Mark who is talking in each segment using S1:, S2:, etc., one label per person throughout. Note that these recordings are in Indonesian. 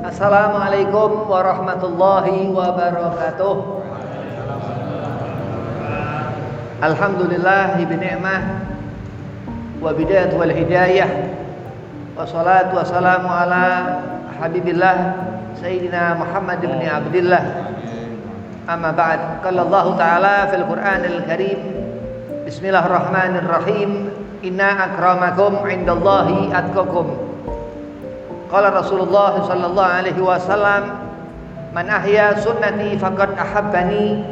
S1: Assalamualaikum warahmatullahi wabarakatuh. Alhamdulillah bi ni'mah wa bidayah wal hidayah wassalatu wassalamu ala habibillah sayyidina Muhammad ibn Abdillah. Amma ba'd. Qala Allah Ta'ala fil Qur'anil Karim, Bismillahirrahmanirrahim, inna akramakum indallahi atqakum. Qala Rasulullah sallallahu alaihi wasallam, man ahya sunnati faqad ahabbani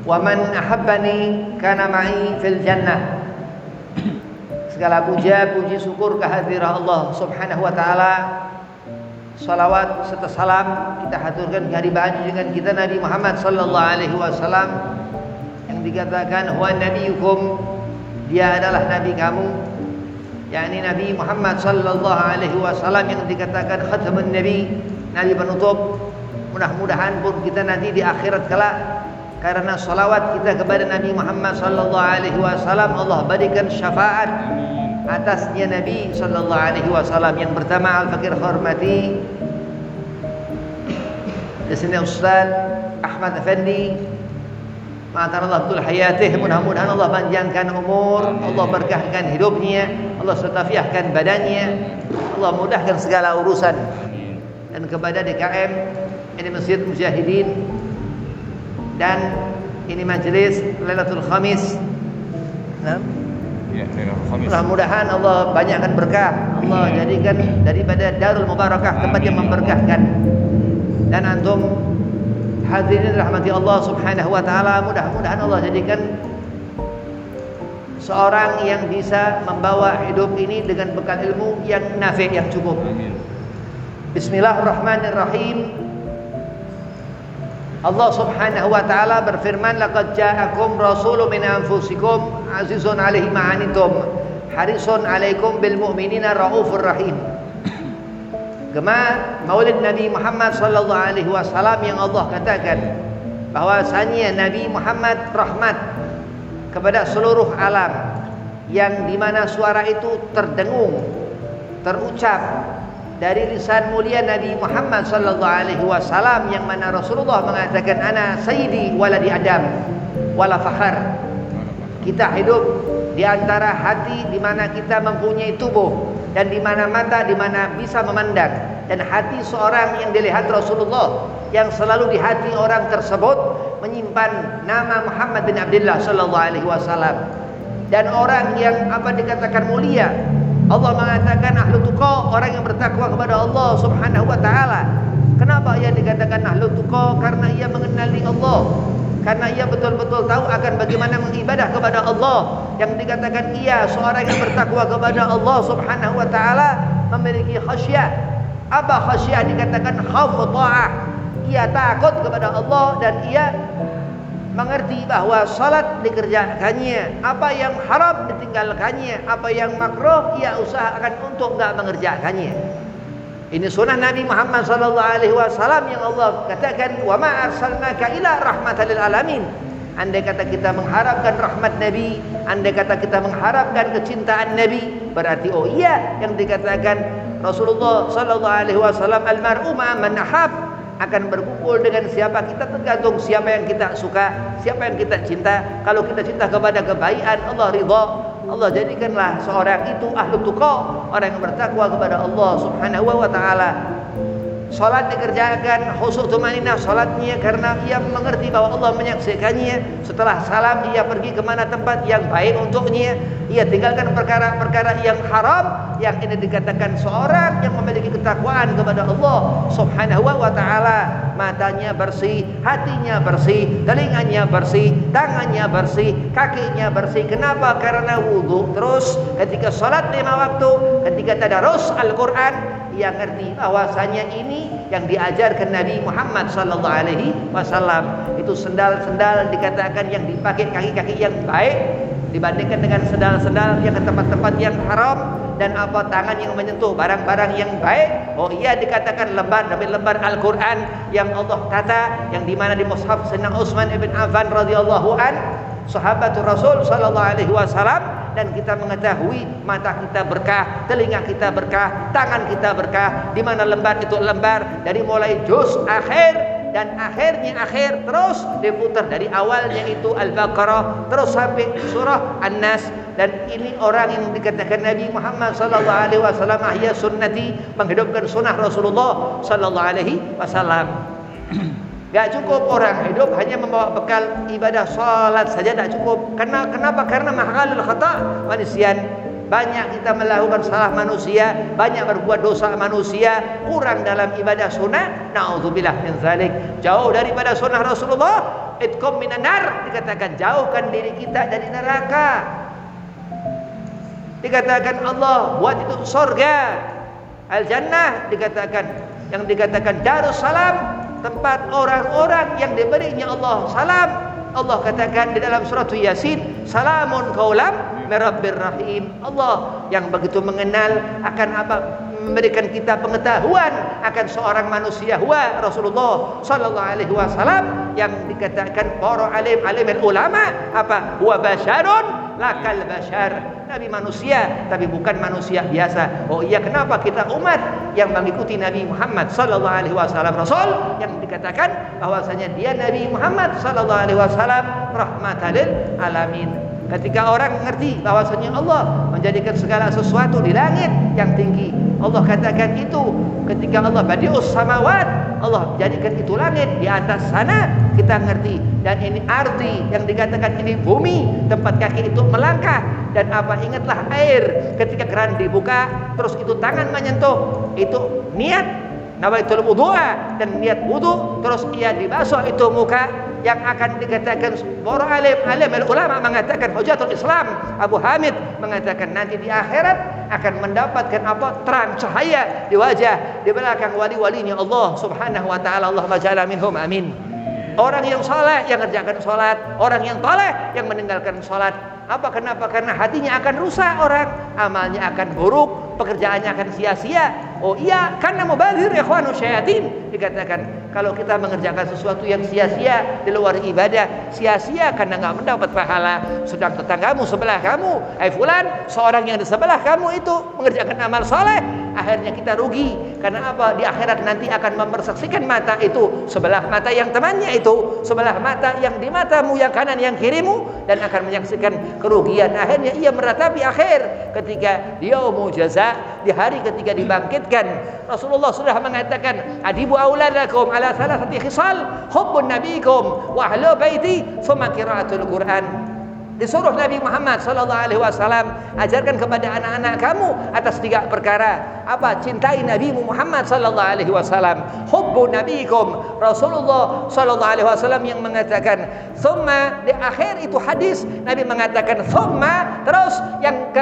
S1: wa man ahabbani kana ma'i fil jannah. Segala puja, puji syukur kehadirat Allah Subhanahu wa taala. Salawat serta salam kita haturkan kehadiran dengan kita Nabi Muhammad sallallahu alaihi wasallam yang dikatakan huwa nabiyukum, dia adalah nabi kamu, yakni Nabi Muhammad sallallahu alaihi wasallam yang dikatakan khatamun nabi, nabi penutup. Mudah-mudahan pun kita nanti di akhirat kelak karena salawat kita kepada Nabi Muhammad sallallahu alaihi wasallam Allah berikan syafaat atasnya Nabi sallallahu alaihi wasallam. Yang pertama al-fakir hormati di sini Ustaz Ahmad Effendi, Allah betul hayatih, mudah-mudahan Allah panjangkan umur, Allah berkahkan hidupnya, Allah setafiahkan badannya, Allah mudahkan segala urusan. Dan kepada DKM ini Masjid Mujahidin dan ini majelis Lailatul Khamis. Mudah-mudahan Allah banyakkan berkah, Allah jadikan daripada Darul Mubarakah tempat yang memberkahkan. Dan antum hadirin rahmati Allah Subhanahu wa taala, mudah-mudahan Allah jadikan seorang yang bisa membawa hidup ini dengan bekal ilmu yang nafi', yang cukup. Bismillahirrahmanirrahim. Allah Subhanahu wa taala berfirman, laqad ja'akum rasulun min anfusikum azizun 'alaihi ma 'anittum harisun 'alaikum bil mu'minina raufur rahim. Gema Maulid Nabi Muhammad sallallahu alaihi wasallam yang Allah katakan bahwasanya Nabi Muhammad rahmat kepada seluruh alam, yang dimana suara itu terdengung, terucap dari lisan mulia Nabi Muhammad sallallahu alaihi wasallam, yang mana Rasulullah mengatakan ana sayyidi waladi Adam wala fakhar. Kita hidup di antara hati di mana kita mempunyai tubuh dan di mana mata di mana bisa memandang, dan hati seorang yang dilihat Rasulullah, yang selalu di hati orang tersebut menyimpan nama Muhammad bin Abdillah sallallahu alaihi wasallam. Dan orang yang dikatakan mulia, Allah mengatakan ahlu tuqa, orang yang bertakwa kepada Allah Subhanahu wa taala. Kenapa ia dikatakan ahlu tuqa? Karena ia mengenali Allah, karena ia betul-betul tahu akan bagaimana mengibadah kepada Allah. Yang dikatakan ia seorang yang bertakwa kepada Allah Subhanahu wa taala memiliki khasyah. Apa khasyah? Dikatakan khauf ta'ah. Ia takut kepada Allah dan ia mengerti bahwa salat dikerjakannya, apa yang haram ditinggalkannya, apa yang makruh ia usahakan untuk enggak mengerjakannya. Ini sunnah Nabi Muhammad sallallahu alaihi wasallam yang Allah katakan wa ma arsalnaka ila rahmatan lil alamin. Andai kata kita mengharapkan rahmat Nabi, andai kata kita mengharapkan kecintaan Nabi, berarti yang dikatakan Rasulullah sallallahu alaihi wasallam al-mar'u ma'a man ahab, akan berkumpul dengan siapa kita tergantung siapa yang kita suka, siapa yang kita cinta. Kalau kita cinta kepada kebaikan, Allah ridha, Allah jadikanlah seorang itu ahlu tuqa, orang yang bertakwa kepada Allah Subhanahu wa taala. Salat dikerjakan khusyuk tumaninah salatnya karena ia mengerti bahwa Allah menyaksikannya. Setelah salam ia pergi ke mana tempat yang baik untuknya, ia tinggalkan perkara-perkara yang haram. Yang ini dikatakan seorang yang memiliki ketakwaan kepada Allah Subhanahu wa taala. Matanya bersih, hatinya bersih, telinganya bersih, tangannya bersih, kakinya bersih. Kenapa? Karena wudu terus ketika salat 5 waktu, ketika tadarus Al-Qur'an, ia ngerti bahwasanya ini yang diajarkan Nabi Muhammad sallallahu alaihi wasallam. Itu sendal-sendal dikatakan yang dipakai kaki-kaki yang baik dibandingkan dengan sendal-sendal yang ke tempat-tempat yang haram, dan tangan yang menyentuh barang-barang yang baik. Dikatakan lembar demi lembar Al-Qur'an yang Allah kata, yang dimana di mushaf Sayyidina Utsman ibn Affan radhiyallahu an, sahabat Rasul sallallahu alaihi wasallam, dan kita mengetahui mata kita berkah, telinga kita berkah, tangan kita berkah. Di mana lembar itu lembar dari mulai juz akhir dan akhirnya akhir, terus diputar dari awalnya itu Al-Baqarah terus sampai surah An-Nas. Dan ini orang yang dikatakan Nabi Muhammad sallallahu alaihi wasallam ahya sunnati, menghidupkan sunnah Rasulullah sallallahu alaihi wasallam. Gak cukup orang hidup hanya membawa bekal ibadah salat saja, tak cukup. Kenapa? Karena mahalul khata wa nisyan. Banyak kita melakukan salah manusia, banyak berbuat dosa manusia, kurang dalam ibadah sunnah. Na'udzubillah min zalik. Jauh daripada sunnah Rasulullah. Itqum minan nar, dikatakan jauhkan diri kita dari neraka. Dikatakan Allah buat itu surga. Al-Jannah dikatakan, yang dikatakan Darussalam, tempat orang-orang yang diberinya Allah salam. Allah katakan di dalam surat Yasin, salamun qaulam min rabbir rahim. Allah yang begitu mengenal akan apa, memberikan kita pengetahuan akan seorang manusia, huwa Rasulullah sallallahu alaihi wasallam, yang dikatakan para alim ulama apa, huwa basyarun lakal basyar. Nabi manusia tapi bukan manusia biasa. Oh iya, kenapa kita umat yang mengikuti Nabi Muhammad sallallahu alaihi wasallam, Rasul yang dikatakan bahwasanya dia Nabi Muhammad sallallahu alaihi wasallam rahmatan lil alamin. Ketika orang mengerti bahwasanya Allah menjadikan segala sesuatu di langit yang tinggi, Allah katakan itu ketika Allah badius samawat, Allah jadikan itu langit di atas sana, kita ngerti. Dan ini arti yang dikatakan ini bumi, tempat kaki itu melangkah. Dan apa, ingatlah air ketika keran dibuka terus itu tangan menyentuh, itu niat nawaitul wudu'a, dan niat wudu terus ia dibasuh itu muka, yang akan dikatakan para alim ulama mengatakan, Hujatul Islam Abu Hamid mengatakan nanti di akhirat akan mendapatkan apa, terang cahaya di wajah di belakang wali-walinya Allah Subhanahu wa taala. Allahumma ja'alna minhum, amin. Orang yang saleh yang kerjakan salat, orang yang toleh yang meninggalkan salat. Apa, kenapa? Karena hatinya akan rusak orang, amalnya akan buruk, pekerjaannya akan sia-sia. Oh iya, karena mubadzir ikhwanu syayatin. Dikatakan kalau kita mengerjakan sesuatu yang sia-sia di luar ibadah, sia-sia karena enggak mendapat pahala. Sedang tetanggamu sebelah kamu, fulan, seorang yang di sebelah kamu itu mengerjakan amal saleh, akhirnya kita rugi. Karena apa? Di akhirat nanti akan mempersaksikan mata itu, sebelah mata yang temannya itu, sebelah mata yang di matamu yang kanan yang kirimu, dan akan menyaksikan kerugian. Akhirnya ia meratapi akhir ketika dia yaumul jaza, di hari ketika dibangkitkan. Rasulullah sudah mengatakan, adibu auladakum ala thalathati khisal, hubbun nabikum wa ahlu baiti thumma qiraatul Quran. Disuruh Nabi Muhammad sallallahu alaihi wasallam, ajarkan kepada anak-anak kamu atas 3 perkara. Apa? Cintai Nabi Muhammad sallallahu alaihi wasallam. Hubbu nabikum, Rasulullah sallallahu alaihi wasallam yang mengatakan, thumma, di akhir itu hadis Nabi mengatakan thumma, terus yang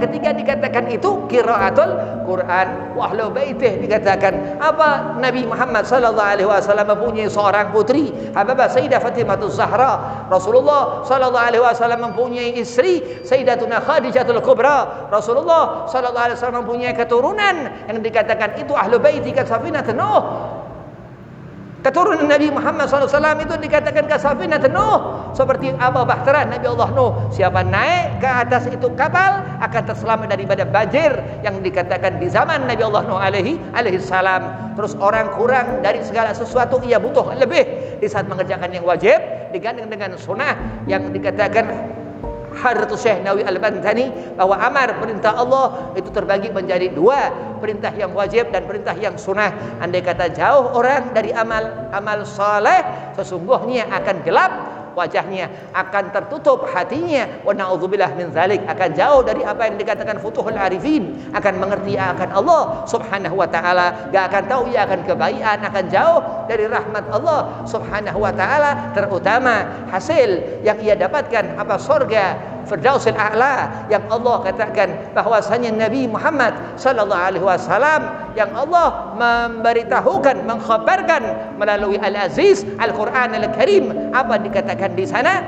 S1: ketiga dikatakan itu qiraatul Quran wa ahlu baitih. Dikatakan apa? Nabi Muhammad sallallahu alaihi wasallam mempunyai seorang putri, Habibah Sayyidah Fatimah Zahra. Rasulullah sallallahu alaihi wasallam mempunyai istri Sayyidatuna Khadijatul Kubra. Rasulullah sallallahu alaihi wasallam mempunyai keturunan yang dikatakan itu ahlu baiti kasafinatun Nuh. Keturunan Nabi Muhammad SAW itu dikatakan kasafinatun Nuh, seperti Abu Bahtera Nabi Allah Nuh. Siapa naik ke atas itu kapal akan terselamat daripada banjir yang dikatakan di zaman Nabi Allah Nuh alaihi salam. Terus orang kurang dari segala sesuatu, ia butuh lebih di saat mengerjakan yang wajib digandeng dengan sunnah yang dikatakan Hadratus Syekh Nawawi Al-Bantani bahwa amar perintah Allah itu terbagi menjadi 2, perintah yang wajib dan perintah yang sunnah. Andai kata jauh orang dari amal saleh, sesungguhnya akan gelap wajahnya, akan tertutup hatinya, wa na'udzubillah min zalik, akan jauh dari apa yang dikatakan futuhul arifin, akan mengerti akan Allah Subhanahu wa taala, gak akan tahu ia akan kebaikan, akan jauh dari rahmat Allah Subhanahu wa taala, terutama hasil yang ia dapatkan apa, surga Firdausil A'la yang Allah katakan bahwasanya Nabi Muhammad sallallahu alaihi wasallam yang Allah memberitahukan, mengkhabarkan melalui Al-Aziz Al-Qur'an Al-Karim. Apa dikatakan di sana?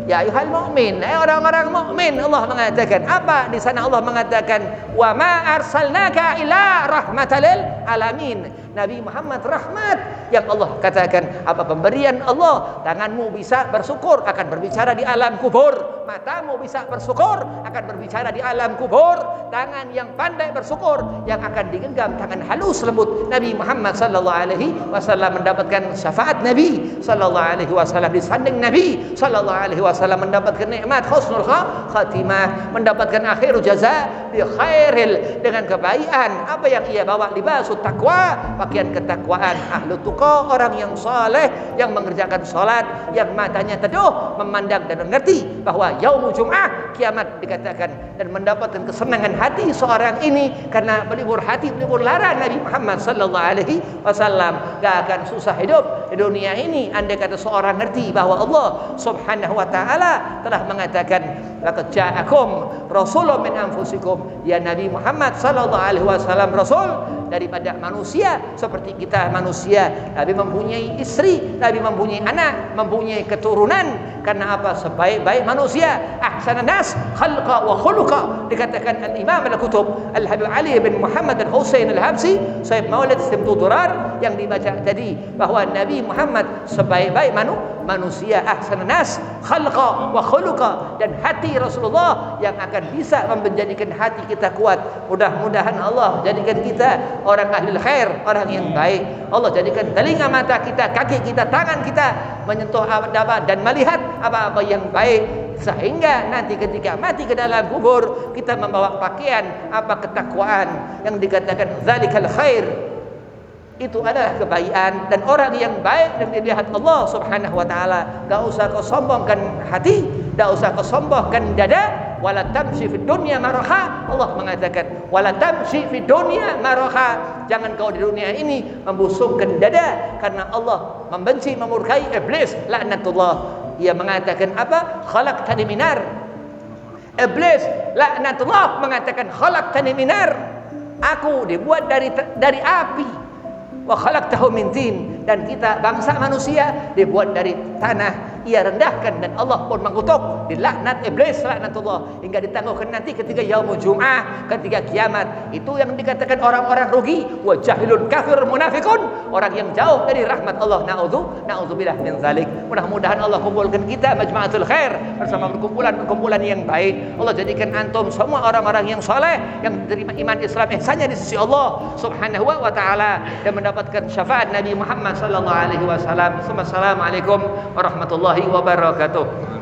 S1: Ya ayyuhal mu'min, orang-orang mukmin. Allah mengatakan apa di sana? Allah mengatakan wa ma arsalnaka illa rahmatan lil alamin. Nabi Muhammad rahmat yang Allah katakan apa, pemberian Allah. Tanganmu bisa bersyukur, akan berbicara di alam kubur, matamu bisa bersyukur akan berbicara di alam kubur, tangan yang pandai bersyukur yang akan digenggam tangan halus lembut Nabi Muhammad sallallahu alaihi wasallam, mendapatkan syafaat Nabi sallallahu alaihi wasallam, disanding Nabi sallallahu alaihi wasallam, mendapatkan nikmat husnul khatimah, mendapatkan akhir jaza bi khairil, dengan kebaikan apa yang ia bawa, libasut taqwa, pakaian ketakwaan, ahlu tuqa, orang yang saleh yang mengerjakan salat, yang matanya teduh memandang dan mengerti bahwa yaumul jum'ah, kiamat dikatakan, dan mendapatkan kesenangan hati seorang ini karena berlibur hati, berlibur lara Nabi Muhammad sallallahu alaihi wasallam. Gak akan susah hidup di dunia ini andai kata seorang ngerti bahwa Allah Subhanahu wa taala telah mengatakan, laqad ja'akum rasulun min anfusikum, ya Nabi Muhammad sallallahu alaihi wasallam rasul daripada manusia seperti kita manusia. Nabi mempunyai istri, Nabi mempunyai anak, mempunyai keturunan. Karena apa? Sebaik-baik manusia, ahsanan nas khalqa wa khuluqa, dikatakan al-Imam al-Kutub Al-Habib Ali bin Muhammad al-Husain al-Habsi Sahib Maulid Istimtu Durar yang dibaca tadi, bahwa Nabi Muhammad sebaik-baik manusia, ahsanan nas khalqa wa khuluqa, dan hati Rasulullah yang akan bisa menjadikan hati kita kuat. Mudah-mudahan Allah jadikan kita orang ahli khair, orang yang baik. Allah jadikan telinga mata kita, kaki kita, tangan kita menyentuh apa dan melihat apa-apa yang baik, sehingga nanti ketika mati ke dalam kubur kita membawa pakaian apa ketakwaan yang dikatakan zalikal khair, itu adalah kebaikan. Dan orang yang baik dan dilihat Allah Subhanahu wa taala, enggak usah kau sombongkan hati, enggak usah kau sombongkan dada. Wala tamshi fid dunya maraha, Allah mengatakan wala tamshi fid dunya maraha, jangan kau di dunia ini membusungkan dada, karena Allah membenci, memurkai iblis laknatullah. Ia mengatakan apa? Khalaqtani minar. Iblis laknatullah mengatakan khalaqtani minar, aku dibuat dari api. Wa khalaqtahu min tin, dan kita bangsa manusia dibuat dari tanah. Ia rendahkan dan Allah pun mengutuk, dilaknat iblis laknatullah, hingga ditangguhkan nanti ketika yaumul jum'ah, ketika kiamat. Itu yang dikatakan orang-orang rugi, wa jahilun kafir munafikun, orang yang jauh dari rahmat Allah. Na'udzubillah min zalik. Mudah-mudahan Allah kumpulkan kita majma'atul khair bersama berkumpulan yang baik. Allah jadikan antum semua orang-orang yang saleh, yang terima iman Islam ihsannya di sisi Allah Subhanahu wa taala, dan mendapatkan syafaat Nabi Muhammad sallallahu alaihi wasallam. Assalamualaikum warahmatullahi wabarakatuh.